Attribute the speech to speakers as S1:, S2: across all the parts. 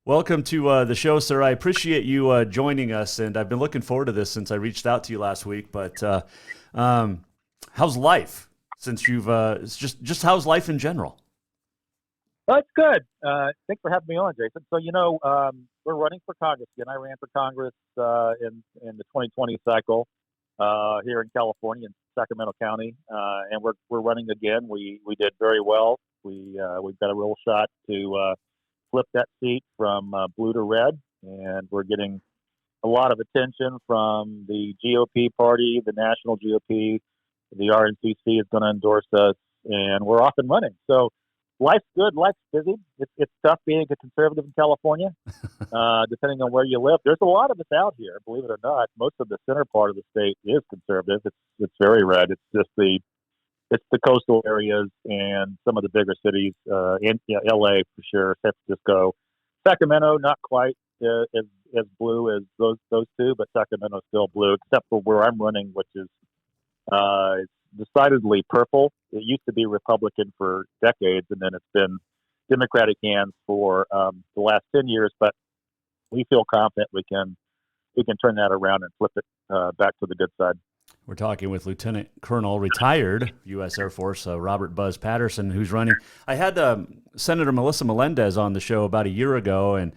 S1: Welcome to the show, sir. I appreciate you joining us, and I've been looking forward to this since I reached out to you last week. But um, how's life since you've it's just how's life in general?
S2: That's good. Thanks for having me on, Jason. So, we're running for Congress again. I ran for Congress in the 2020 cycle here in California in Sacramento County, and we're running again. We did very well. We've got a real shot to flip that seat from blue to red, and we're getting a lot of attention from the GOP party, the national GOP. The RNCC is going to endorse us, and we're off and running. So life's good. Life's busy. It's tough being a conservative in California, depending on where you live. There's a lot of us out here, believe it or not. Most of the center part of the state is conservative. It's very red. It's the coastal areas and some of the bigger cities, LA for sure, San Francisco, Sacramento, not quite as blue as those two, but Sacramento's still blue, except for where I'm running, which is it's decidedly purple. It used to be Republican for decades, and then it's been Democratic hands for the last 10 years. But we feel confident we can turn that around and flip it back to the good side.
S1: We're talking with Lieutenant Colonel, retired U.S. Air Force Robert Buzz Patterson, who's running. I had Senator Melissa Melendez on the show about a year ago, and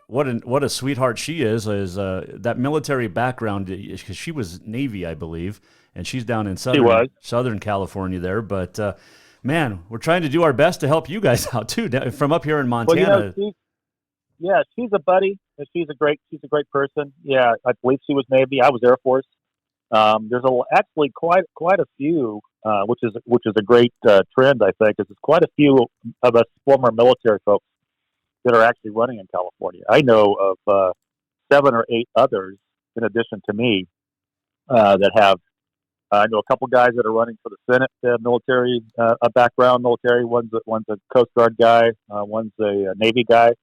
S1: what a sweetheart she is that military background, because she was Navy, I believe, and she's down in Southern California there. But man, we're trying to do our best to help you guys out too, from up here in Montana.
S2: Well, she's a buddy. She's a great person. Yeah, I believe she was Navy. I was Air Force. There's actually quite a few, which is a great trend, I think. Is there's quite a few of us former military folks that are actually running in California. I know of 7 or 8 others in addition to me that have. I know a couple guys that are running for the Senate, military, a background military. One's a Coast Guard guy, one's a Navy guy,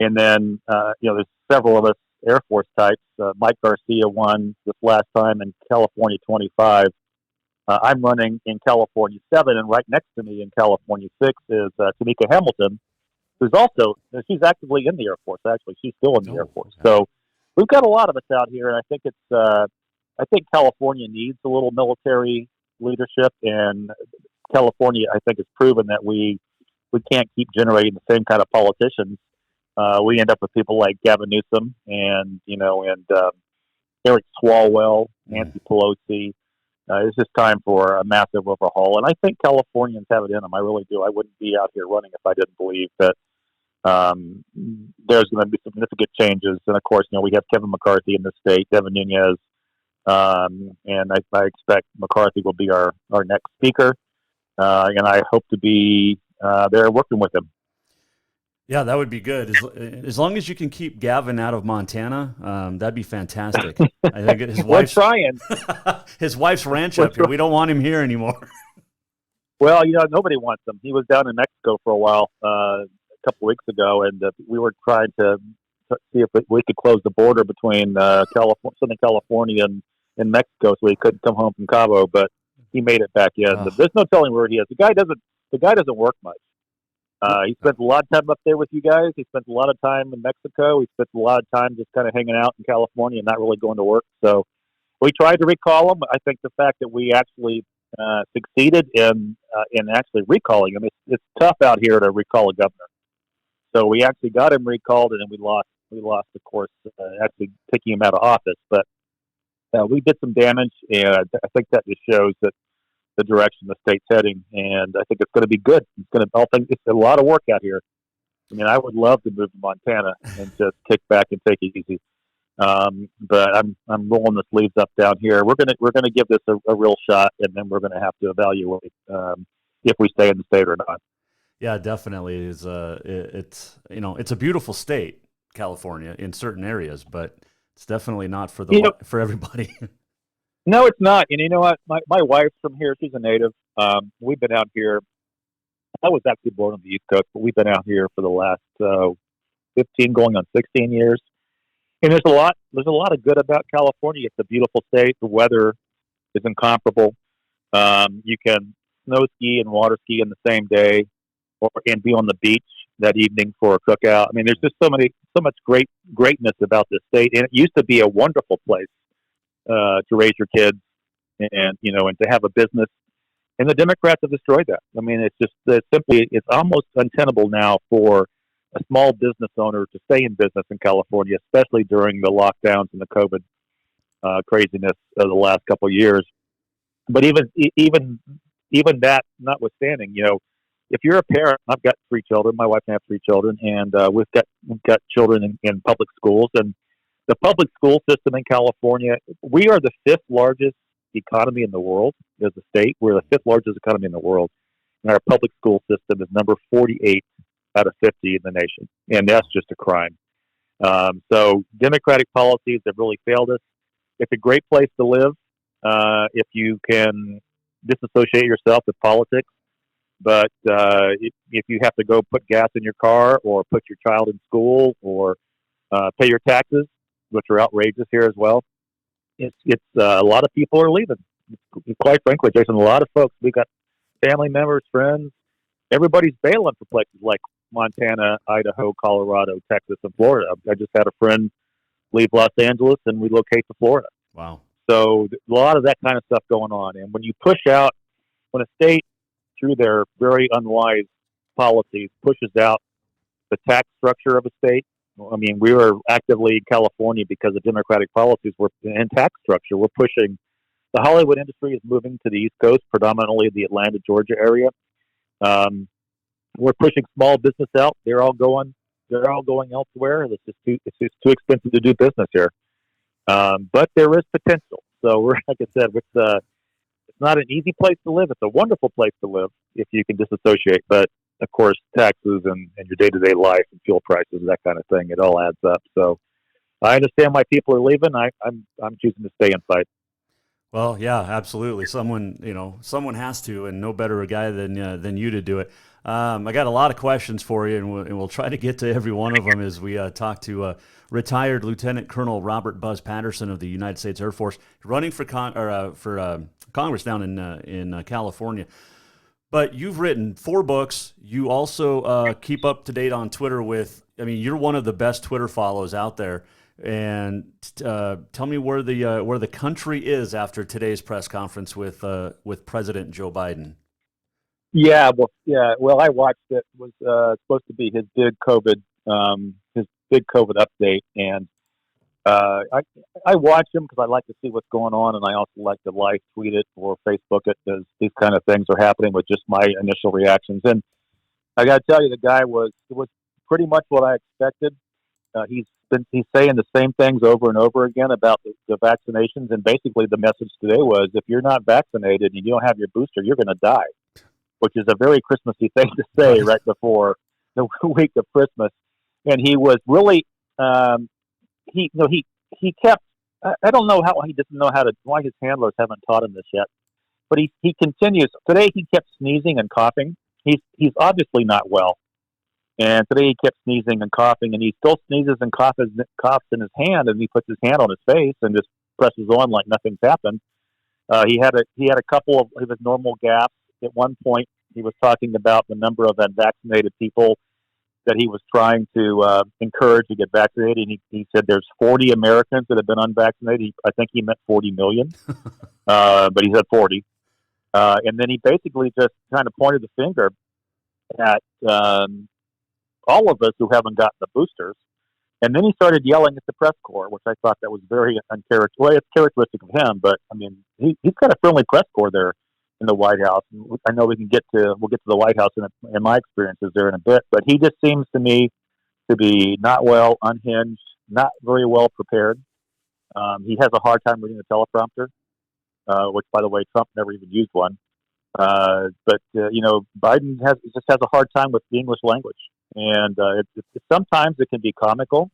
S2: and then there's several of us Air Force types. Mike Garcia won this last time in California 25. I'm running in California 7, and right next to me in California 6 is Tamika Hamilton, who's also she's actively in the Air Force. Actually, she's still in the Air Force.
S1: Okay.
S2: So we've got a lot of us out here, and I think California needs a little military leadership, and California, I think, has proven that we can't keep generating the same kind of politicians. We end up with people like Gavin Newsom and Eric Swalwell, Nancy Pelosi. It's just time for a massive overhaul, and I think Californians have it in them. I really do. I wouldn't be out here running if I didn't believe that there's going to be significant changes. And of course, we have Kevin McCarthy in the state, Devin Nunes. And I expect McCarthy will be our next speaker, and I hope to be there working with him.
S1: Yeah, that would be good. As long as you can keep Gavin out of Montana, that'd be fantastic. I think
S2: We're trying.
S1: His wife's ranch up here. We don't want him here anymore.
S2: Well, nobody wants him. He was down in Mexico for a while a couple weeks ago, and we were trying to see if we could close the border between Southern California and Mexico, so he couldn't come home from Cabo. But he made it back in. But there's no telling where he is. The guy doesn't work much. He spends a lot of time up there with you guys. He spends a lot of time in Mexico. He spends a lot of time just kind of hanging out in California and not really going to work. So we tried to recall him. I think the fact that we actually succeeded in actually recalling him, it's tough out here to recall a governor. So we actually got him recalled, and then we lost. We lost, of course, actually taking him out of office. But we did some damage, and I think that just shows that the direction the state's heading, and I think it's going to be good. It's a lot of work out here. I mean, I would love to move to Montana and just kick back and take it easy. But I'm rolling the sleeves up down here. We're gonna give this a real shot, and then we're gonna have to evaluate if we stay in the state or not.
S1: Yeah, definitely. It's a beautiful state, California, in certain areas, but it's definitely not for for everybody.
S2: No, it's not. And you know what? My wife's from here. She's a native. We've been out here. I was actually born on the East Coast, but we've been out here for the last 15, going on 16 years. And there's a lot of good about California. It's a beautiful state. The weather is incomparable. You can snow ski and water ski in the same day, and be on the beach that evening for a cookout. I mean, there's just so much greatness about this state, and it used to be a wonderful place to raise your kids, and and to have a business. And the Democrats have destroyed that. I mean, it's almost untenable now for a small business owner to stay in business in California, especially during the lockdowns and the COVID craziness of the last couple of years. But even that notwithstanding, if you're a parent, I've got 3 children. My wife and I have 3 children, and we've got children in public schools. And the public school system in California, we are the 5th largest economy in the world as a state. We're the 5th largest economy in the world, and our public school system is number 48 out of 50 in the nation, and that's just a crime. So Democratic policies have really failed us. It's a great place to live if you can disassociate yourself with politics. But if you have to go put gas in your car or put your child in school or pay your taxes, which are outrageous here as well, it's a lot of people are leaving. Quite frankly, Jason, a lot of folks, we've got family members, friends, everybody's bailing for places like Montana, Idaho, Colorado, Texas, and Florida. I just had a friend leave Los Angeles and relocate to Florida.
S1: Wow. So
S2: a lot of that kind of stuff going on. And when a state, through their very unwise policies, pushes out the tax structure of a state. I mean, we were actively in California because of Democratic policies and tax structure. We're pushing the Hollywood industry is moving to the East Coast, predominantly the Atlanta, Georgia area. We're pushing small business out. They're all going elsewhere. It's just too expensive to do business here. But there is potential. So like I said, it's not an easy place to live. It's a wonderful place to live if you can disassociate. But of course, taxes and your day-to-day life and fuel prices, that kind of thing, it all adds up. So I understand why people are leaving. I'm choosing to stay and fight.
S1: Well, yeah, absolutely. Someone has to, and no better a guy than you to do it. I got a lot of questions for you, and we'll try to get to every one of them as we talk to retired Lieutenant Colonel Robert Buzz Patterson of the United States Air Force, running for Congress down in California. But you've written 4 books. You also keep up to date on Twitter you're one of the best Twitter follows out there. And tell me where the country is after today's press conference with President Joe Biden.
S2: Yeah, well, I watched it. It was supposed to be his big COVID update, and I watch him because I like to see what's going on, and I also like to live tweet it or Facebook it as these kind of things are happening with just my initial reactions. And I got to tell you, the guy was pretty much what I expected. He's saying the same things over and over again about the vaccinations, and basically the message today was, if you're not vaccinated and you don't have your booster, you're going to die, which is a very Christmassy thing to say right before the week of Christmas. And he was really he kept. I don't know how he doesn't know why his handlers haven't taught him this yet, but he continues. Today he kept sneezing and coughing. He's obviously not well. And today he kept sneezing and coughing, and he still sneezes and coughs in his hand, and he puts his hand on his face and just presses on like nothing's happened. He had a couple of his normal gaps. At one point, he was talking about the number of unvaccinated people that he was trying to encourage to get vaccinated. And he said there's 40 Americans that have been unvaccinated. I think he meant 40 million, but he said 40. And then he basically just kind of pointed the finger at all of us who haven't gotten the boosters. And then he started yelling at the press corps, which I thought that was very uncharacteristic. Well, it's characteristic of him, but I mean, he's got a friendly press corps there in the White House. I know we'll get to the White House in my experiences there in a bit, but he just seems to me to be not well, unhinged, not very well prepared. He has a hard time reading the teleprompter, which, by the way, Trump never even used one. But Biden just has a hard time with the English language, and sometimes it can be comical.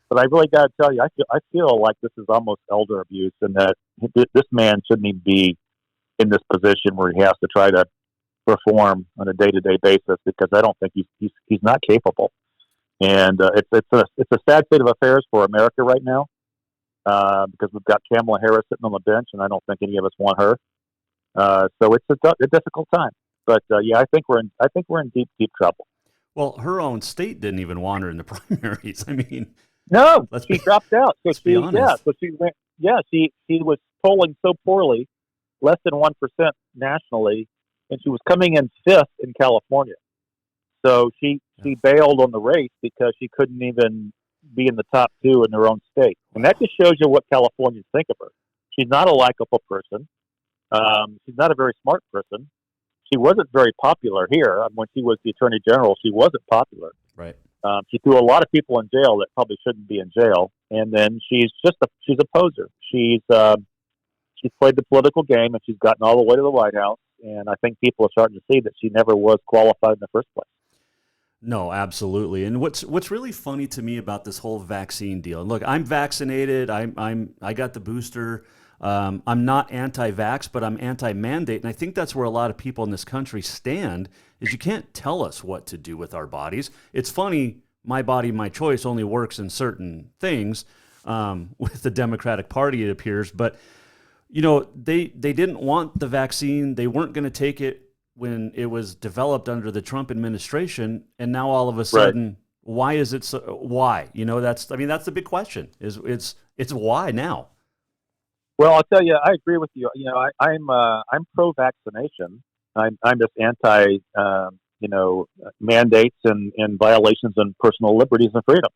S2: But I really got to tell you, I feel like this is almost elder abuse, and that this man shouldn't even be in this position where he has to try to perform on a day-to-day basis, because I don't think he's not capable. And it's a sad state of affairs for America right now, because we've got Kamala Harris sitting on the bench, and I don't think any of us want her. So it's a difficult time. But I think we're in deep trouble.
S1: Well, her own state didn't even want her in the primaries. I mean,
S2: No,
S1: let's
S2: she
S1: be
S2: dropped out.
S1: let's be honest.
S2: So she went. Yeah, she was polling so poorly, less than 1% nationally, and she was coming in fifth in California. So
S1: Yeah.
S2: she bailed on the race because she couldn't even be in the top two in her own state, and that
S1: Wow.
S2: just shows you what Californians think of her. She's not a likable person. She's not a very smart person. She wasn't very popular here. When she was the attorney general, she wasn't popular.
S1: Right.
S2: She threw a lot of people in jail that probably shouldn't be in jail, and then she's a poser. She's played the political game, and she's gotten all the way to the White House. And I think people are starting to see that she never was qualified in the first place.
S1: No, absolutely. And what's really funny to me about this whole vaccine deal. Look, I'm vaccinated. I got the booster. I'm not anti-vax, but I'm anti-mandate, and I think that's where a lot of people in this country stand. Is you can't tell us what to do with our bodies. It's funny. My body, my choice only works in certain things with the Democratic Party, it appears. But they didn't want the vaccine. They weren't going to take it when it was developed under the Trump administration, and now all of a
S2: Right.
S1: sudden, why is it so? Why? That's the big question. It's why now?
S2: Well, I'll tell you, I agree with you. I'm pro-vaccination. I'm just anti, mandates and violations on personal liberties and freedoms.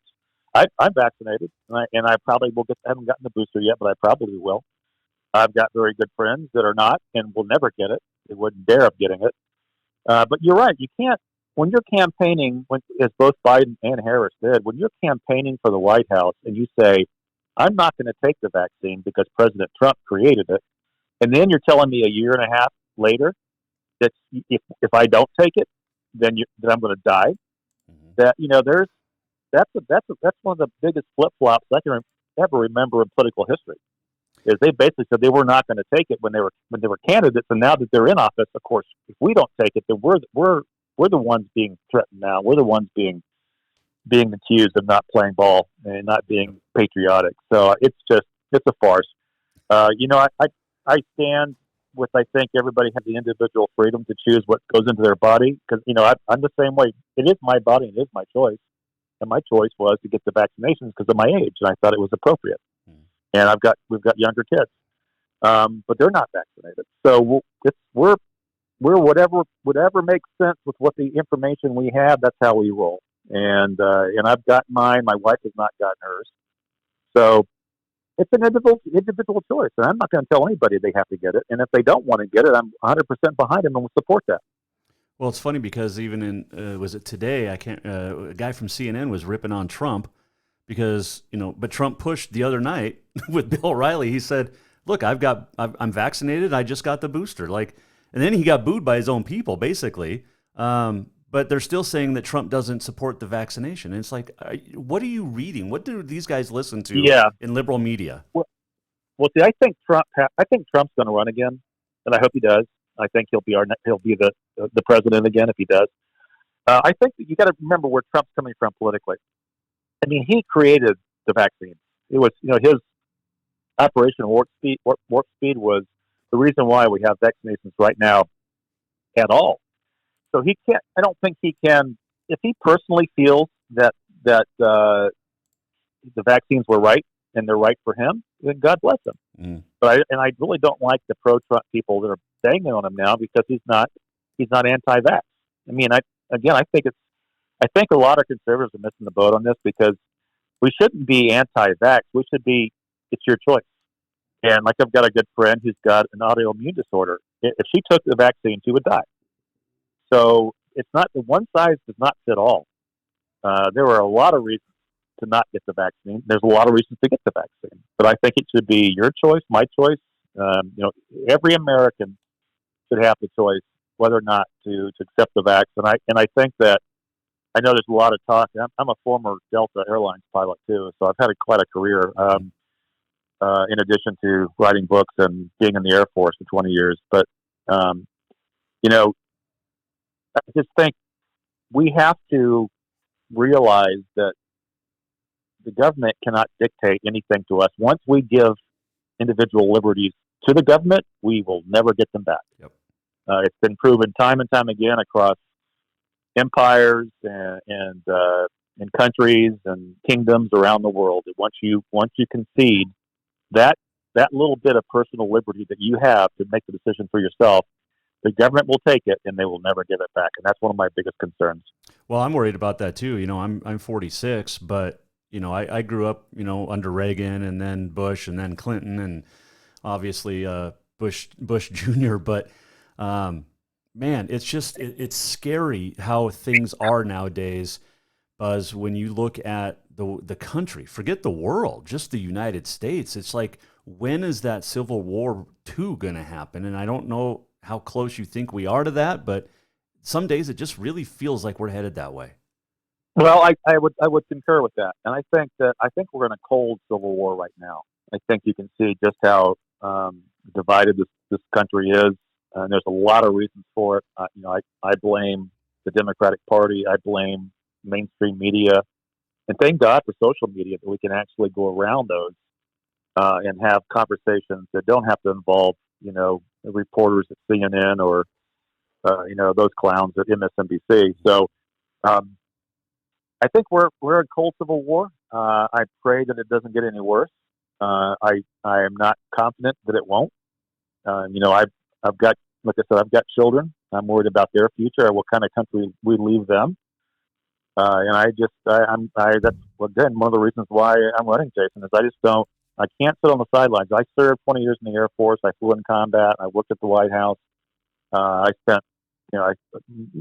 S2: I'm vaccinated, and I probably will haven't gotten the booster yet, but I probably will. I've got very good friends that are not and will never get it. They wouldn't dare of getting it. But you're right. You can't, when you're campaigning, as both Biden and Harris did, when you're campaigning for the White House and you say, I'm not going to take the vaccine because President Trump created it, and then you're telling me a year and a half later that if I don't take it, then I'm going to die.
S1: Mhm.
S2: That's one of the biggest flip flops I can ever remember in political history. Is they basically said they were not going to take it when they were candidates, and now that they're in office, of course, if we don't take it, then we're the ones being threatened now. We're the ones being accused of not playing ball and not being patriotic. So it's a farce. I stand with, I think everybody has the individual freedom to choose what goes into their body because I'm the same way. It is my body and it is my choice, and my choice was to get the vaccinations because of my age, and I thought it was appropriate. And we've got younger kids, but they're not vaccinated. So we're whatever makes sense with what the information we have. That's how we roll. And I've got mine. My wife has not gotten hers. So it's an individual choice, and I'm not going to tell anybody they have to get it. And if they don't want to get it, I'm 100% behind them and will support that.
S1: Well, it's funny because even in was it today? I can't. A guy from CNN was ripping on Trump because but Trump pushed the other night with Bill O'Reilly. He said, "Look, I'm vaccinated. I just got the booster." And then he got booed by his own people, basically. But they're still saying that Trump doesn't support the vaccination. And it's like, what are you reading? What do these guys listen to
S2: Yeah.
S1: in liberal media?
S2: Well, see, I think Trump's going to run again, and I hope he does. I think he'll be the president again if he does. I think that you got to remember where Trump's coming from politically. I mean, he created the vaccine. It was, his Operation Warp Speed was the reason why we have vaccinations right now at all. So he can't. I don't think he can. If he personally feels that the vaccines were right and they're right for him, then God bless him.
S1: Mm.
S2: But I really don't like the pro-Trump people that are banging on him now because he's not anti-vax. I mean, I think a lot of conservatives are missing the boat on this because we shouldn't be anti-vax. We should be, it's your choice. And like I've got a good friend who's got an autoimmune disorder. If she took the vaccine, she would die. So it's not, the one size does not fit all. There are a lot of reasons to not get the vaccine. There's a lot of reasons to get the vaccine, but I think it should be your choice, my choice. Every American should have the choice whether or not to accept the vaccine. And I think that I know there's a lot of talk. I'm a former Delta Airlines pilot too, so I've had quite a career. In addition to writing books and being in the Air Force for 20 years, but I just think we have to realize that the government cannot dictate anything to us. Once we give individual liberties to the government, we will never get them back.
S1: Yep.
S2: It's been proven time and time again across empires and countries and kingdoms around the world. And once you concede that little bit of personal liberty that you have to make the decision for yourself, the government will take it and they will never give it back. And that's one of my biggest concerns.
S1: Well, I'm worried about that too. I'm 46, but I grew up, under Reagan and then Bush and then Clinton and obviously Bush Jr. But man, it's just it's scary how things are nowadays. Buzz, when you look at the country, forget the world, just the United States. It's like, when is that Civil War II going to happen? And I don't know how close you think we are to that, but some days it just really feels like we're headed that way.
S2: Well, I would concur with that, and I think we're in a cold civil war right now. I think you can see just how divided this country is, and there's a lot of reasons for it. I blame the Democratic Party. I blame mainstream media, and thank God for social media that we can actually go around those and have conversations that don't have to involve reporters at CNN or those clowns at MSNBC. So I think we're in cold civil war. I pray that it doesn't get any worse. I am not confident that it won't. I've got, like I said, I've got children. I'm worried about their future, what kind of country we leave them. And that's again one of the reasons why I'm running, Jason. Is I can't sit on the sidelines. I served 20 years in the Air Force. I flew in combat. I worked at the White House. I spent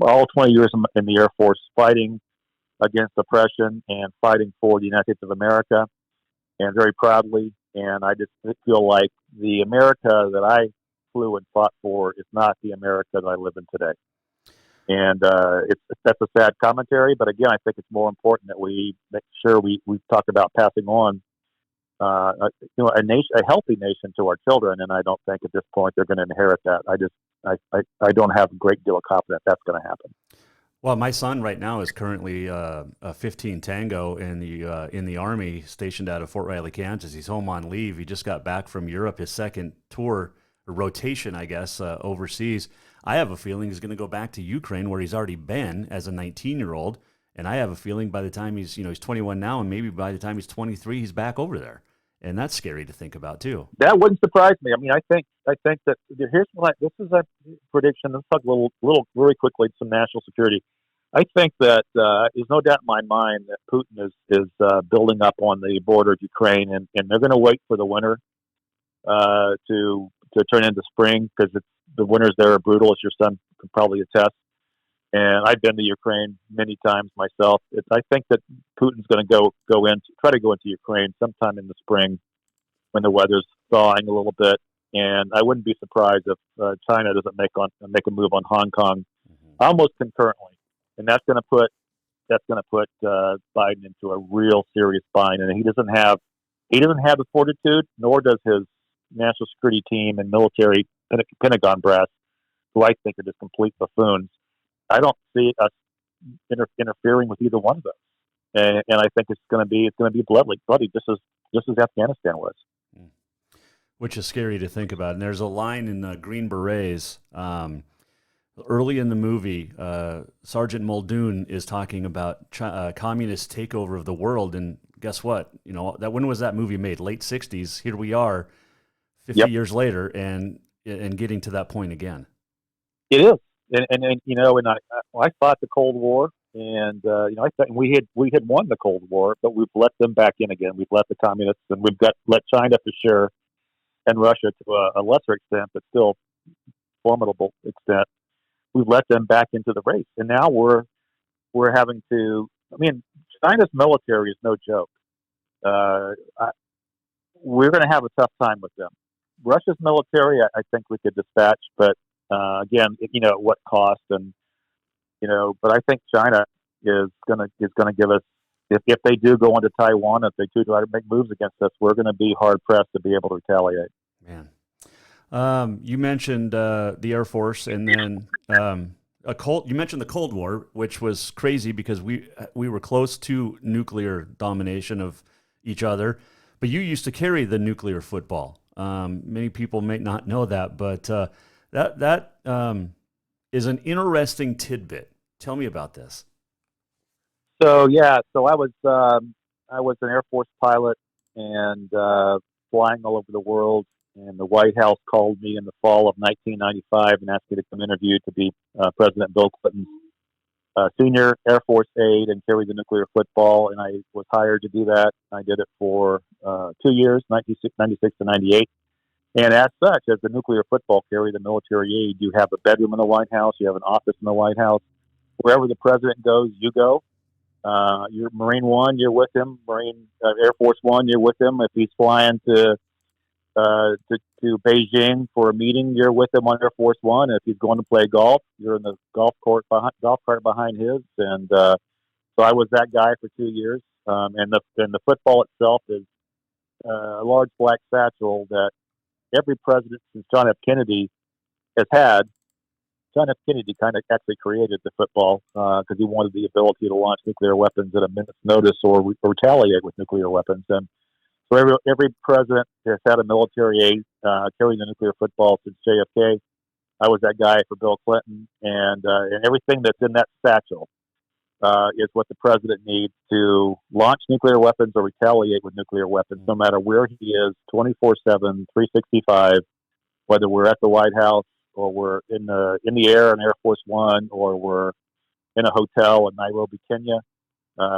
S2: all 20 years in the Air Force fighting against oppression and fighting for the United States of America, and very proudly. And I just feel like the America that I flew and fought for is not the America that I live in today. And that's a sad commentary, but again, I think it's more important that we make sure we talk about passing on, a healthy nation to our children. And I don't think at this point they're going to inherit that. I don't have a great deal of confidence that's going to happen.
S1: Well, my son right now is currently a 15 Tango in the Army, stationed out of Fort Riley, Kansas. He's home on leave. He just got back from Europe, his second tour, or rotation, I guess, overseas. I have a feeling he's going to go back to Ukraine, where he's already been as a 19-year-old. And I have a feeling by the time he's 21 now, and maybe by the time he's 23, he's back over there. And that's scary to think about too.
S2: That wouldn't surprise me. I mean, I think that this is a prediction. Let's talk a little very quickly some national security. I think that there's no doubt in my mind that Putin is building up on the border of Ukraine, and they're going to wait for the winter to turn into spring, because the winters there are brutal, as your son can probably attest. And I've been to Ukraine many times myself. I think that Putin's going to try to go into Ukraine sometime in the spring when the weather's thawing a little bit. And I wouldn't be surprised if China doesn't make a move on Hong Kong almost concurrently. And that's going to put Biden into a real serious bind. And he doesn't have the fortitude, nor does his national security team and military Pentagon brass, who I think are just complete buffoons. I don't see us interfering with either one of those, and I think it's going to be bloody, just as Afghanistan was.
S1: Which is scary to think about. And there's a line in Green Berets early in the movie. Sergeant Muldoon is talking about communist takeover of the world, and guess what? When was that movie made? Late '60s. Here we are, 50 years later, and getting to that point again.
S2: It is. And I fought the Cold War, and I thought we had won the Cold War, but we've let them back in again. We've let the communists, and we've let China for sure, and Russia to a lesser extent, but still formidable extent. We've let them back into the race, and now we're having to. I mean, China's military is no joke. We're going to have a tough time with them. Russia's military, I think we could dispatch, but again, at what cost? And but I think China is going to give us, if they do go into Taiwan, if they do try to make moves against us, we're going to be hard pressed to be able to retaliate.
S1: Man, you mentioned the Air Force, and then you mentioned the Cold War, which was crazy because we were close to nuclear domination of each other. But you used to carry the nuclear football. Many people may not know that, but that is an interesting tidbit Tell me about this.
S2: So I was an Air Force pilot and flying all over the world. And the White House called me in the fall of 1995 and asked me to come interview to be President Bill Clinton's senior Air Force aide and carry the nuclear football. And I was hired to do that. I did it for 2 years, 96 to 98. And as such, as the nuclear football carrier, the military aide, you have a bedroom in the White House, you have an office in the White House. Wherever the president goes, you go. You're Marine One, you're with him. Air Force One, you're with him. If he's flying to Beijing for a meeting, you're with him on Air Force One. If he's going to play golf, you're in the golf cart behind his. And so I was that guy for 2 years. And the football itself is a large black satchel that every president since John F. Kennedy has had. John F. Kennedy kind of actually created the football because he wanted the ability to launch nuclear weapons at a minute's notice or retaliate with nuclear weapons. And so every president has had a military aide carrying the nuclear football since JFK. I was that guy for Bill Clinton, and everything that's in that satchel is what the president needs to launch nuclear weapons or retaliate with nuclear weapons, no matter where he is, 24/7, 365, whether we're at the White House or we're in the air in Air Force One or we're in a hotel in Nairobi, Kenya.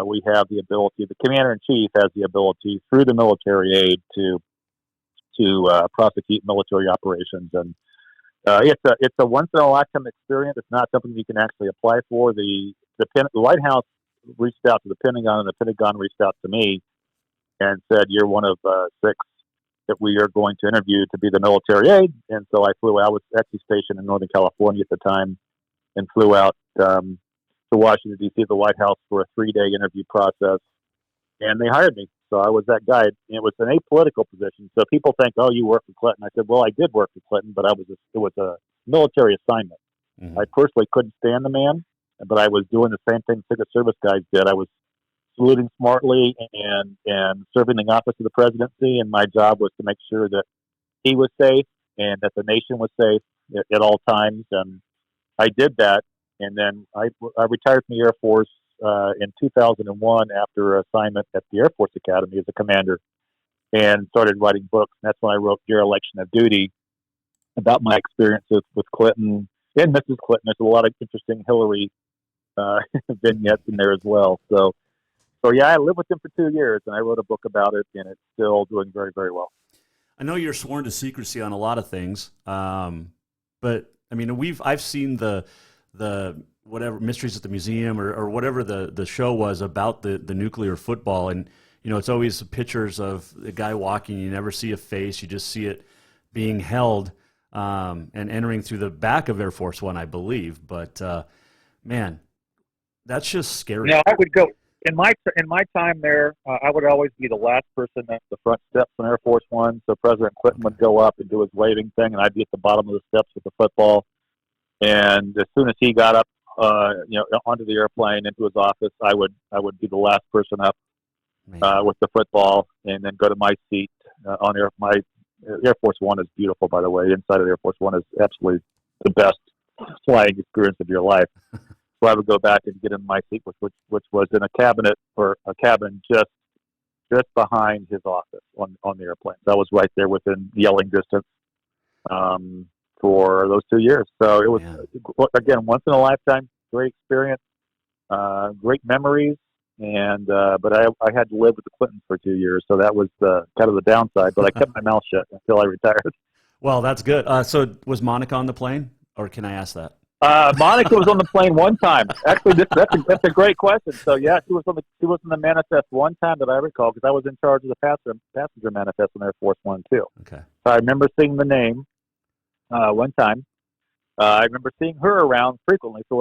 S2: We have the ability. The commander-in-chief has the ability through the military aid to prosecute military operations, and it's a once in a lifetime experience. It's not something you can actually apply for. The White House reached out to the Pentagon, and the Pentagon reached out to me and said, "You're one of 6 that we are going to interview to be the military aide." And so I flew out. I was actually stationed in Northern California at the time, and flew out to Washington D.C. the White House for a 3-day interview process, and they hired me. So I was that guy. It was an apolitical position. So people think, "Oh, you work for Clinton." I said, "Well, I did work for Clinton, but it was a military assignment." Mm-hmm. I personally couldn't stand the man, but I was doing the same thing Secret Service guys did. I was saluting smartly and serving the office of the presidency, and my job was to make sure that he was safe and that the nation was safe at all times. And I did that, and then I retired from the Air Force in 2001 after assignment at the Air Force Academy as a commander, and started writing books. And that's when I wrote Dereliction of Duty about my experiences with Clinton and Mrs. Clinton. There's a lot of interesting Hillary vignettes in there as well. So yeah, I lived with him for 2 years, and I wrote a book about it, and it's still doing very, very well.
S1: I know you're sworn to secrecy on a lot of things, but I mean, I've seen the whatever Mysteries at the Museum or whatever the show was about the nuclear football, and it's always pictures of the guy walking. You never see a face; you just see it being held and entering through the back of Air Force One, I believe. But man, that's just scary.
S2: No, I would go. In my time there, I would always be the last person at the front steps on Air Force One. So President Clinton would go up and do his waving thing, and I'd be at the bottom of the steps with the football. And as soon as he got up, onto the airplane into his office, I would be the last person up with the football, and then go to my seat on my Air Force One is beautiful, by the way. Inside of Air Force One is absolutely the best flying experience of your life. So I would go back and get in my seat, which was in a cabin just behind his office on the airplane. So I was right there within yelling distance for those 2 years. So it was, again, once in a lifetime, great experience, great memories. And but I had to live with the Clintons for 2 years, so that was kind of the downside. But I kept my mouth shut until I retired.
S1: Well, that's good. So was Monica on the plane, or can I ask that?
S2: Monica was on the plane one time. Actually, that's a great question. So yeah, she was on the manifest one time that I recall, because I was in charge of the passenger manifest on Air Force One too.
S1: Okay.
S2: So I remember seeing the name one time. I remember seeing her around frequently. So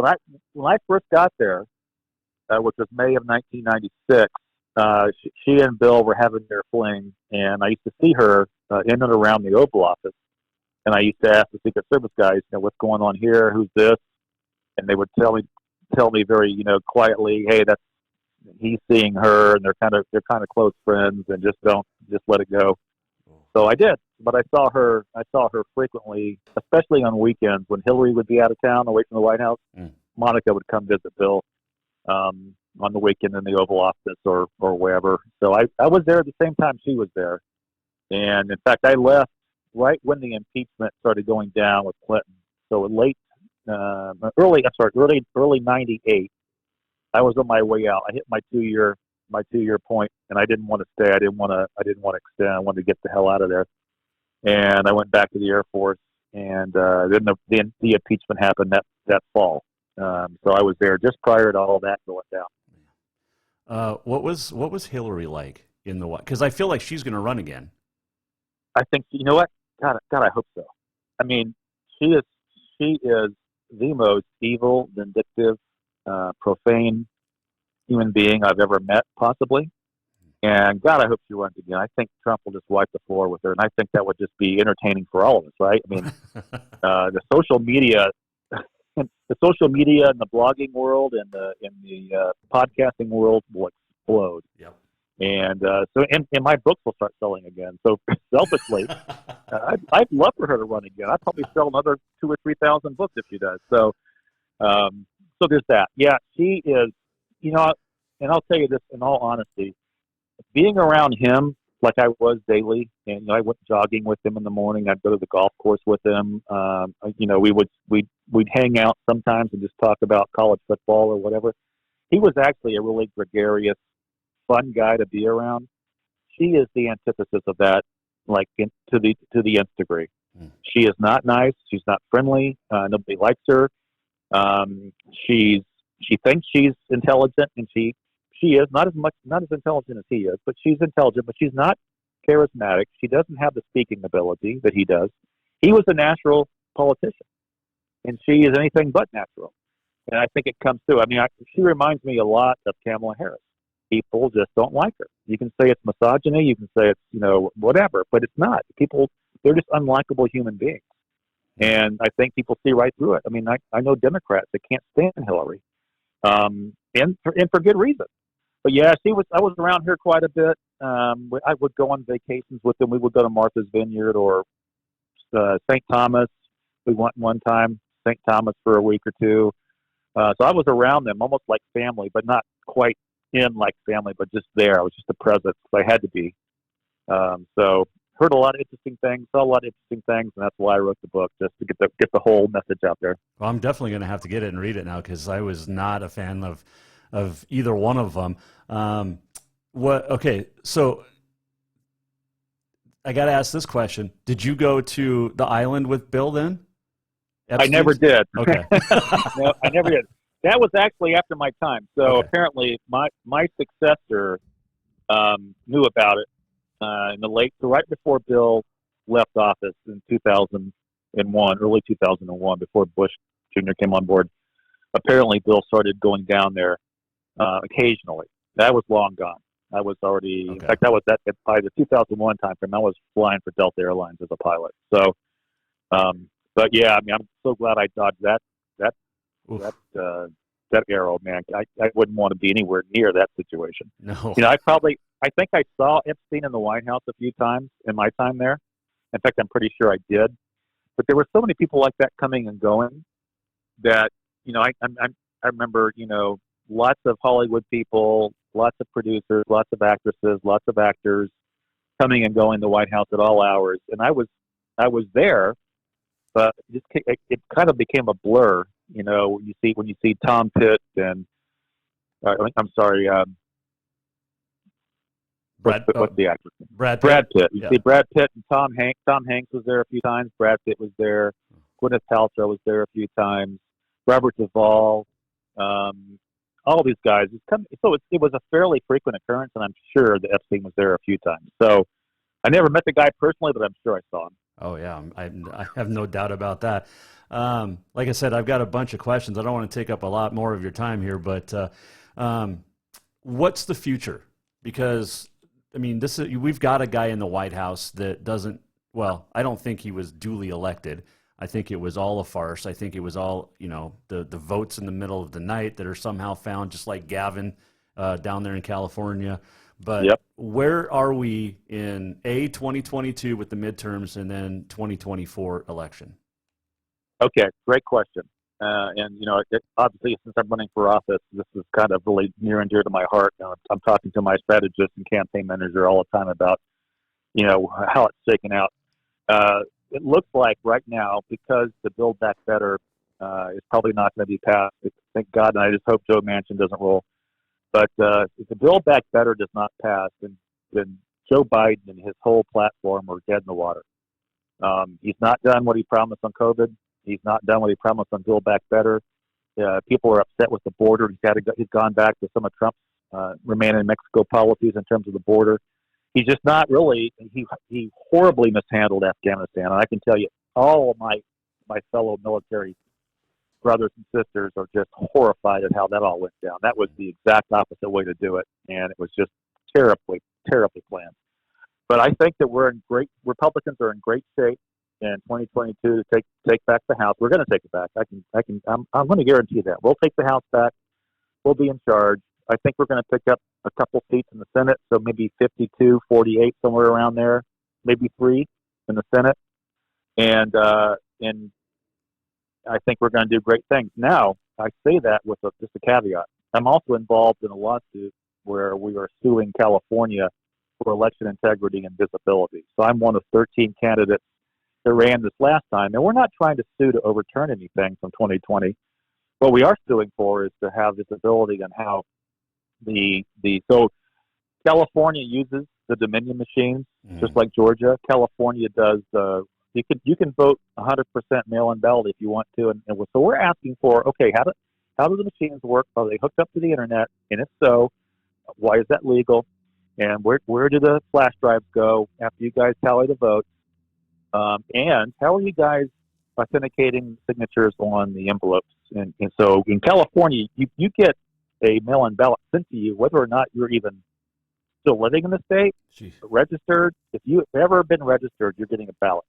S2: when I first got there, which was May of 1996, she and Bill were having their fling, and I used to see her in and around the Oval Office. And I used to ask the Secret Service guys, what's going on here? Who's this? And they would tell me very, quietly, hey, he's seeing her, and they're kind of close friends, and just let it go. So I did, but I saw her frequently, especially on weekends when Hillary would be out of town away from the White House. Monica would come visit Bill on the weekend in the Oval Office or wherever. So I was there at the same time she was there. And in fact, I left right when the impeachment started going down with Clinton. So early '98, I was on my way out. I hit my two-year point, and I didn't want to stay. I didn't want to extend. I wanted to get the hell out of there. And I went back to the Air Force, and then the impeachment happened that fall. So I was there just prior to all that going down.
S1: What was Hillary like in the White? Because I feel like she's going to run again.
S2: I think, you know what? God, I hope so. I mean, she is the most evil, vindictive, profane human being I've ever met, possibly. And God, I hope she runs again. I think Trump will just wipe the floor with her, and I think that would just be entertaining for all of us, right? I mean, the social media and the blogging world and the podcasting world will explode.
S1: Yep.
S2: And and my books will start selling again. So selfishly, I'd love for her to run again. I'd probably sell another 2,000 or 3,000 books if she does. So, so there's that. Yeah, she is. You know, and I'll tell you this in all honesty, being around him like I was daily, and I went jogging with him in the morning. I'd go to the golf course with him. We'd hang out sometimes and just talk about college football or whatever. He was actually a really gregarious, fun guy to be around. She is the antithesis of that, like to the nth degree. She is not nice. She's not friendly. Nobody likes her. She thinks she's intelligent, and she is not as intelligent as he is, but she's intelligent. But she's not charismatic. She doesn't have the speaking ability that he does. He was a natural politician, and she is anything but natural. And I think it comes through. I mean, she reminds me a lot of Kamala Harris. People just don't like her. You can say it's misogyny, you can say it's whatever, but it's not. People, they're just unlikable human beings, and I think people see right through it. I mean, I know Democrats that can't stand Hillary, and for good reason. But yeah, I was around her quite a bit. I would go on vacations with them. We would go to Martha's Vineyard or St. Thomas. We went one time St. Thomas for a week or two. So I was around them almost like family, but not quite in like family, but just there. I was just a presence. I had to be. So heard a lot of interesting things, saw a lot of interesting things, and that's why I wrote the book, just to get the whole message out there.
S1: Well, I'm definitely going to have to get it and read it now, because I was not a fan of either one of them. Okay, so I got to ask this question. Did you go to the island with Bill then?
S2: Epstein's? I never did.
S1: Okay.
S2: No, I never did. That was actually after my time. So apparently my successor knew about it so right before Bill left office in 2001, early 2001, before Bush Jr. came on board. Apparently Bill started going down there occasionally. That was long gone. I was already, in fact, that was by the 2001 time frame. I was flying for Delta Airlines as a pilot. So, but yeah, I mean, I'm so glad I dodged that arrow, man. I wouldn't want to be anywhere near that situation.
S1: No.
S2: I think I saw Epstein in the White House a few times in my time there. In fact, I'm pretty sure I did. But there were so many people like that coming and going that, I remember, lots of Hollywood people, lots of producers, lots of actresses, lots of actors coming and going to the White House at all hours. And I was there, but it kind of became a blur. When you see Tom Pitt and I'm sorry, what's the actor's name?
S1: Brad
S2: Pitt. You see Brad Pitt and Tom Hanks. Tom Hanks was there a few times. Brad Pitt was there. Gwyneth Paltrow was there a few times. Robert Duvall. All these guys. It was a fairly frequent occurrence, and I'm sure that Epstein was there a few times. So I never met the guy personally, but I'm sure I saw him.
S1: Oh yeah, I have no doubt about that. Like I said, I've got a bunch of questions. I don't want to take up a lot more of your time here, but what's the future? Because I mean, we've got a guy in the White House that doesn't. Well, I don't think he was duly elected. I think it was all a farce. I think it was all, the votes in the middle of the night that are somehow found, just like Gavin down there in California. But Where are we in 2022 with the midterms and then 2024 election?
S2: Okay, great question. And obviously, since I'm running for office, this is kind of really near and dear to my heart. I'm talking to my strategist and campaign manager all the time about how it's shaken out. It looks like right now, because the Build Back Better is probably not going to be passed. Thank God, and I just hope Joe Manchin doesn't roll. But if the Build Back Better does not pass, then Joe Biden and his whole platform are dead in the water. He's not done what he promised on COVID. He's not done what he promised on Build Back Better. People are upset with the border. He's gone back to some of Trump's remain in Mexico policies in terms of the border. He's just not really. He horribly mishandled Afghanistan, and I can tell you, all of my fellow military brothers and sisters are just horrified at how that all went down. That was the exact opposite way to do it, and it was just terribly, terribly planned. But I think that Republicans are in great shape in 2022 to take back the House. We're going to take it back. I'm going to guarantee that we'll take the House back. We'll be in charge. I think we're going to pick up a couple seats in the Senate, so maybe 52, 48, somewhere around there, maybe 3 in the Senate, and I think we're going to do great things. Now, I say that with just a caveat. I'm also involved in a lawsuit where we are suing California for election integrity and visibility. So I'm one of 13 candidates that ran this last time, and we're not trying to sue to overturn anything from 2020. What we are suing for is to have visibility on how so California uses the Dominion machines, just like Georgia. California does you can vote 100% mail-in ballot if you want to, and so we're asking for, okay, how do the machines work? Are they hooked up to the internet? And if so, why is that legal? And where do the flash drives go after you guys tally the votes? And how are you guys authenticating signatures on the envelopes? And so in California, you get a mail-in ballot sent to you, whether or not you're even still living in the state, registered. If you've ever been registered, you're getting a ballot.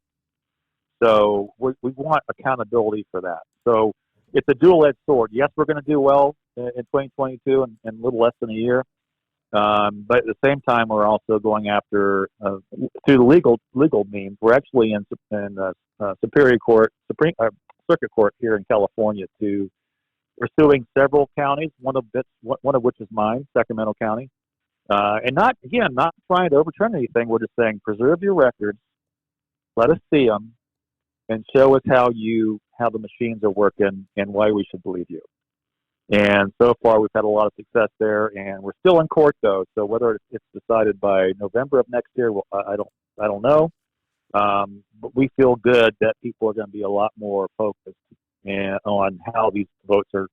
S2: So we want accountability for that. So it's a dual-edged sword. Yes, we're going to do well in 2022 in a little less than a year. But at the same time, we're also going after through the legal means. We're actually in Superior Court, Circuit Court here in California. We're suing several counties, one of which is mine, Sacramento County, and not trying to overturn anything. We're just saying preserve your records, let us see them, and show us how the machines are working and why we should believe you. And so far, we've had a lot of success there, and we're still in court though. So whether it's decided by November of next year, I don't know. But we feel good that people are going to be a lot more focused on how these votes are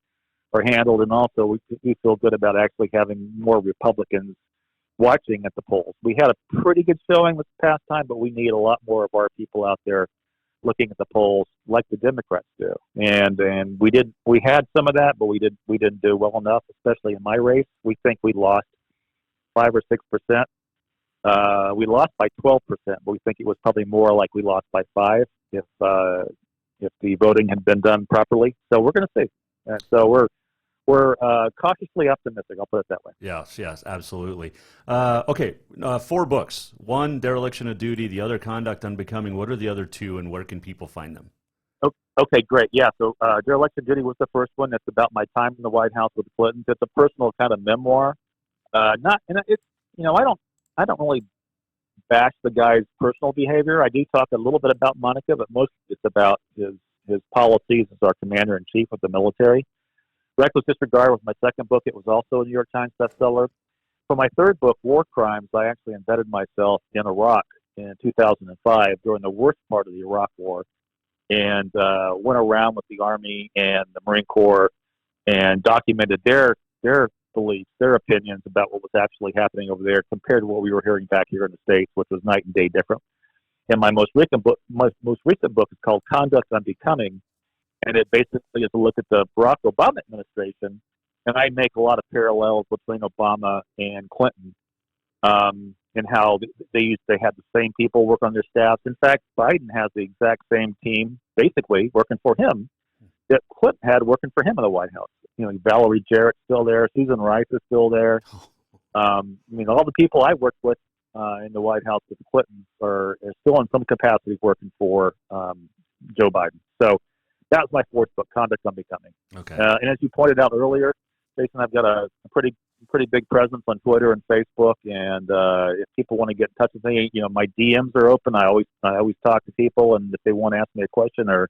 S2: handled, and also we feel good about actually having more Republicans watching at the polls. We had a pretty good showing this past time, but we need a lot more of our people out there looking at the polls like the Democrats do. And we had some of that, but we didn't do well enough, especially in my race. We think we lost 5 or 6%. We lost by 12%, but we think it was probably more like we lost by 5 if the voting had been done properly. So we're going to see. And so we're cautiously optimistic. I'll put it that way.
S1: Yes, absolutely. Okay, 4 books. One, Dereliction of Duty. The other, Conduct Unbecoming. What are the other 2, and where can people find them?
S2: Okay, great. Yeah, so Dereliction of Duty was the first one. It's about my time in the White House with the Clintons. It's a personal kind of memoir. I don't really bash the guy's personal behavior. I do talk a little bit about Monica, but mostly it's about his policies as our commander-in-chief of the military. Reckless Disregard was my second book. It was also a New York Times bestseller. For my third book, War Crimes, I actually embedded myself in Iraq in 2005 during the worst part of the Iraq War, and went around with the Army and the Marine Corps and documented their beliefs, their opinions about what was actually happening over there compared to what we were hearing back here in the States, which was night and day different. And my most recent book is called Conduct Unbecoming, and it basically is a look at the Barack Obama administration, and I make a lot of parallels between Obama and Clinton, and how they had the same people work on their staffs. In fact, Biden has the exact same team, basically, working for him that Clinton had working for him in the White House. Valerie Jarrett's still there, Susan Rice is still there. All the people I worked with in the White House with the Clintons are still in some capacity working for Joe Biden. So That was my fourth book, Conduct Unbecoming.
S1: Okay.
S2: And as you pointed out earlier, Jason, I've got a pretty big presence on Twitter and Facebook, and if people want to get in touch with me, my DMs are open. I always talk to people, and if they want to ask me a question or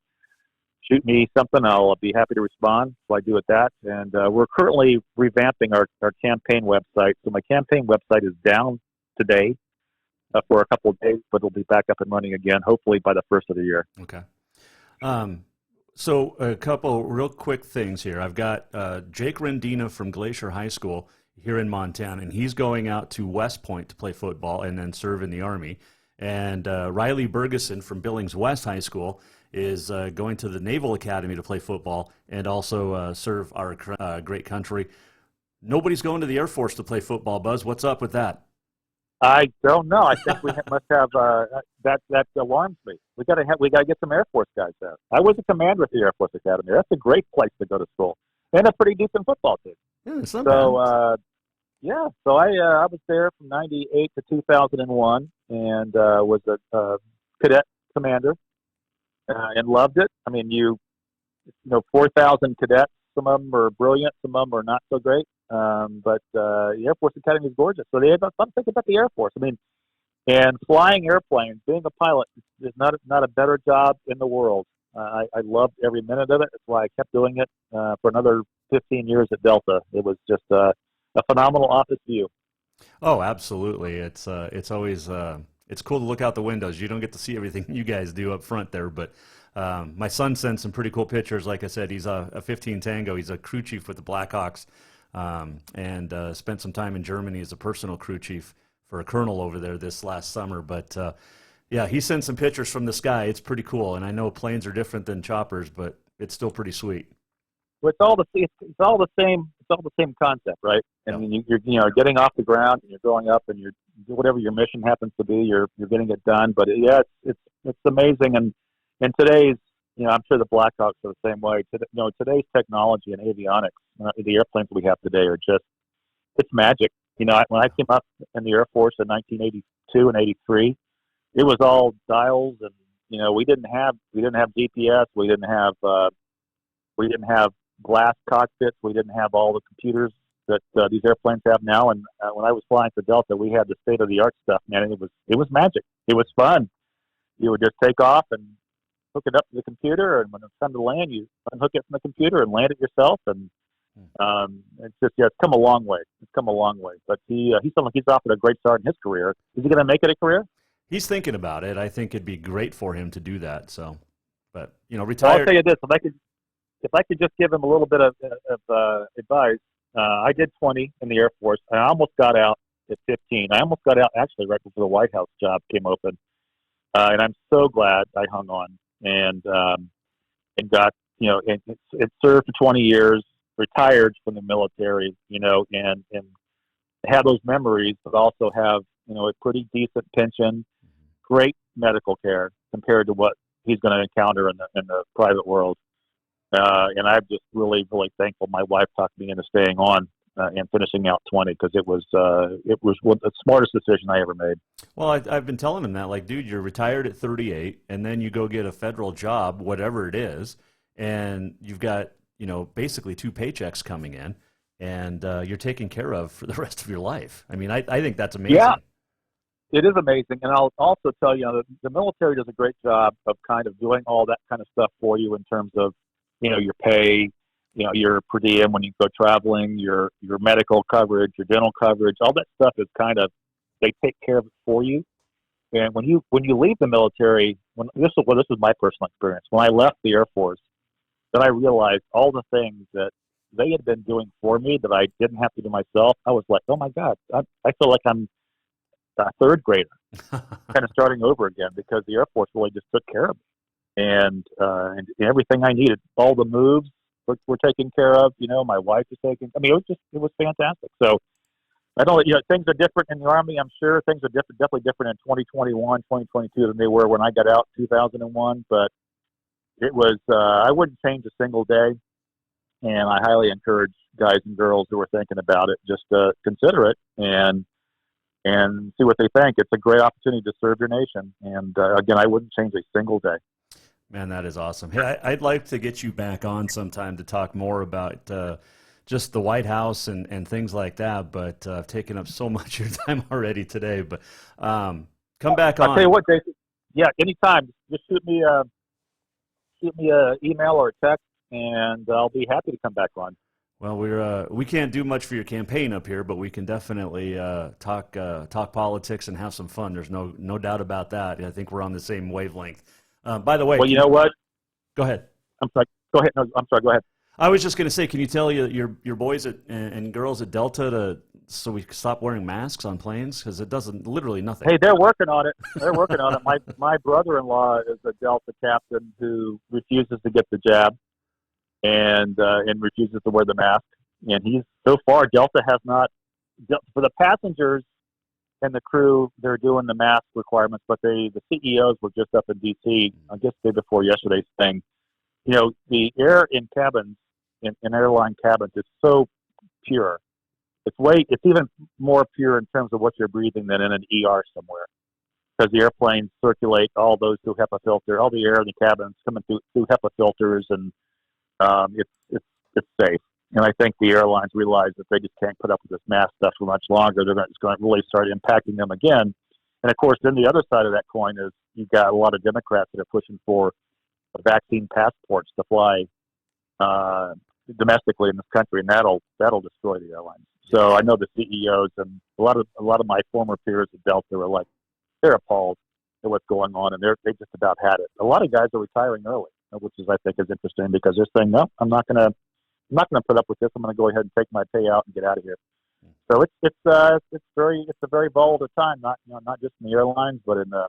S2: shoot me something, I'll be happy to respond. So I do it that. And we're currently revamping our campaign website. So my campaign website is down today for a couple of days, but it'll be back up and running again, hopefully by the first of the year.
S1: Okay. So a couple real quick things here. I've got Jake Rendina from Glacier High School here in Montana, and he's going out to West Point to play football and then serve in the Army. And Riley Bergeson from Billings West High School is going to the Naval Academy to play football and also serve our great country. Nobody's going to the Air Force to play football, Buzz. What's up with that?
S2: I don't know. I think we must have that alarms me. We got to get some Air Force guys there. I was a commander at the Air Force Academy. That's a great place to go to school and a pretty decent football team.
S1: Yeah, it's not bad.
S2: So I was there from '98 to 2001 and was a cadet commander and loved it. I mean, 4,000 cadets. Some of them are brilliant. Some of them are not so great. But the Air Force Academy is gorgeous. So they have something about the Air Force. I mean, and flying airplanes, being a pilot is not a better job in the world. I loved every minute of it. That's why I kept doing it for another 15 years at Delta. It was just a phenomenal office view.
S1: Oh, absolutely. It's always it's cool to look out the windows. You don't get to see everything you guys do up front there, but my son sent some pretty cool pictures. Like I said, he's a 15 Tango. He's a crew chief with the Blackhawks. And spent some time in Germany as a personal crew chief for a colonel over there this last summer. But yeah, he sent some pictures from the sky. It's pretty cool. And I know planes are different than choppers, but it's still pretty sweet.
S2: Well, it's all the same concept, right? I mean, you're getting off the ground and you're going up and you're whatever your mission happens to be, you're getting it done. But yeah, it's amazing. And today's, I'm sure the Blackhawks are the same way. Today's technology and avionics, the airplanes we have today are it's magic. When I came up in the Air Force in 1982 and 83, it was all dials, and we didn't have GPS, we didn't have glass cockpits, we didn't have all the computers that these airplanes have now. And when I was flying for Delta, we had the state of the art stuff, man. And it was magic. It was fun. You would just take off and hook it up to the computer, and when it's time to land, you unhook it from the computer and land it yourself. And it's come a long way. But he sounds like he's off to a great start in his career. Is he going to make it a career?
S1: He's thinking about it. I think it'd be great for him to do that. So, but retired.
S2: I'll tell you this: if I could just give him a little bit of advice. I did 20 in the Air Force. I almost got out at 15. I almost got out actually right before the White House job came open, and I'm so glad I hung on. And got, it served for 20 years, retired from the military, and have those memories, but also have, a pretty decent pension, great medical care compared to what he's going to encounter in the private world. And I'm just really, really thankful my wife talked me into staying on and finishing out 20, because it was the smartest decision I ever made.
S1: Well, I've been telling him that, like, dude, you're retired at 38, and then you go get a federal job, whatever it is, and you've got, basically 2 paychecks coming in, and you're taken care of for the rest of your life. I mean, I think that's amazing.
S2: Yeah, it is amazing. And I'll also tell you, the military does a great job of kind of doing all that kind of stuff for you in terms of, your pay, your per diem when you go traveling, your medical coverage, your dental coverage, all that stuff is kind of, they take care of it for you. And when you leave the military, this is my personal experience. When I left the Air Force, then I realized all the things that they had been doing for me that I didn't have to do myself. I was like, oh my God, I feel like I'm a third grader, kind of starting over again, because the Air Force really just took care of me. And everything I needed, all the moves were taken care of. My wife was taken. I mean, it was fantastic. So I don't, things are different in the Army. I'm sure things are definitely different in 2021, 2022 than they were when I got out in 2001. But it was, I wouldn't change a single day. And I highly encourage guys and girls who are thinking about it, just to consider it and see what they think. It's a great opportunity to serve your nation. And again, I wouldn't change a single day.
S1: Man, that is awesome. Hey, I'd like to get you back on sometime to talk more about just the White House and things like that, but I've taken up so much of your time already today. But come back on.
S2: I'll tell you what, Jason. Yeah, anytime. Just shoot me a email or a text, and I'll be happy to come back on.
S1: Well, we can't do much for your campaign up here, but we can definitely talk politics and have some fun. There's no doubt about that. I think we're on the same wavelength. By the way,
S2: well, you know what?
S1: Go ahead.
S2: I'm sorry. Go ahead. No, I'm sorry. Go ahead.
S1: I was just going to say, can you tell your boys and girls at Delta so we stop wearing masks on planes, because it doesn't literally nothing.
S2: Hey, they're working on it. They're working on it. My brother-in-law is a Delta captain who refuses to get the jab and refuses to wear the mask. And he's so far Delta has not for the passengers and the crew. They're doing the mask requirements, but the CEOs were just up in D.C. I guess day before yesterday's thing. You know, the air in cabins, in airline cabins, is so pure. It's even more pure in terms of what you're breathing than in an ER somewhere, because the airplanes circulate all those through HEPA filter, all the air in the cabins coming through HEPA filters, and it's safe. And I think the airlines realize that they just can't put up with this mask stuff for much longer. They're just going to really start impacting them again. And of course, then the other side of that coin is you've got a lot of Democrats that are pushing for vaccine passports to fly domestically in this country, and that'll destroy the airlines. So I know the CEOs and a lot of my former peers at Delta are like, they're appalled at what's going on, and they just about had it. A lot of guys are retiring early, which is I think is interesting, because they're saying, no, I'm not gonna put up with this. I'm gonna go ahead and take my payout and get out of here. So it's a very volatile time, not just in the airlines, but in the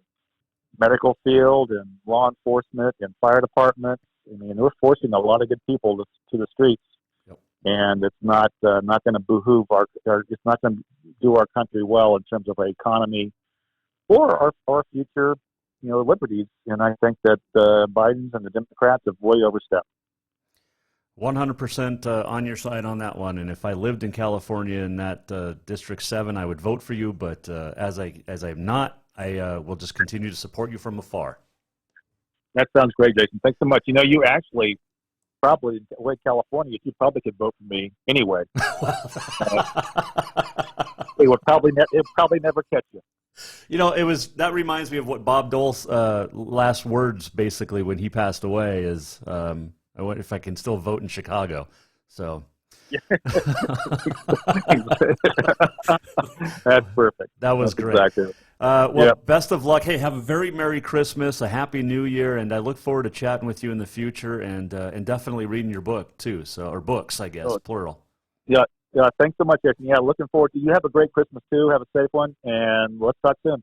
S2: medical field and law enforcement and fire departments. I mean, we're forcing a lot of good people to the streets, yep. And it's not going to behoove it's not going to do our country well in terms of our economy or our future, liberties. And I think that Biden's and the Democrats have way overstepped.
S1: 100% on your side on that one. And if I lived in California in that District 7, I would vote for you. But as I'm not, I will just continue to support you from afar.
S2: That sounds great, Jason. Thanks so much. You actually probably, away in California, you probably could vote for me anyway. It would probably never catch you.
S1: That reminds me of what Bob Dole's last words, basically, when he passed away, is I wonder if I can still vote in Chicago. So.
S2: That's perfect.
S1: That was great.
S2: Exactly.
S1: Best of luck. Hey, have a very Merry Christmas, a Happy New Year, and I look forward to chatting with you in the future, and definitely reading your book too. Or books, I guess, plural.
S2: Yeah. Thanks so much, Jason. Yeah, looking forward to. You have a great Christmas too. Have a safe one, and let's talk soon.